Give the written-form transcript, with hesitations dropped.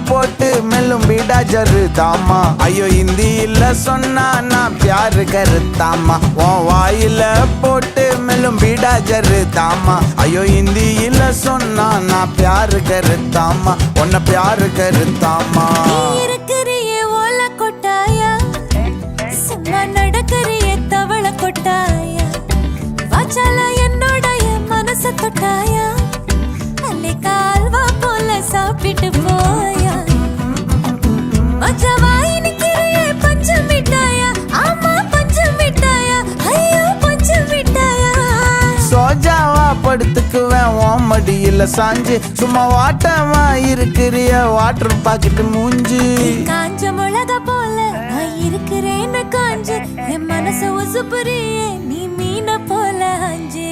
போட்டு மெல்லும் பீடா ஜருதாமா ஐயோ ஹிந்தியில சொன்னா நான் பியாரு கருத்தாமா உன் வாயில போட்டு மெல்லும் பீடா ஜருதாமா ஐயோ ஹிந்தியில சொன்னா நான் பியாரு கருத்தாமா உன்னை பியாரு கருத்தாமா இருக்கிறியே ஓல கொட்டாயா சும்மா நடக்கறியே தவள கொட்டாயா வாச்சால என்னோடைய மனச தொட்டாயா அல்லே கால்வா போல சாப்பிட்டு போயா மச்சவாய் நிக்கிறியே பஞ்சு மிட்டாயா ஆமா பஞ்சு மிட்டாயா ஐயோ பஞ்சு மிட்டாயா சோஜாவா படுத்துக்குவேன் உன் மடியில சாஞ்சு சும்மா வாட்டமா இருக்கிறிய வாட்டர் பாக்கெட்டு மூஞ்சி காஞ்ச மிளகா போல நான் இருக்கிறேன்னு காஞ்சு என் மனச உசுப்புறியே நீ மீன போல அஞ்சு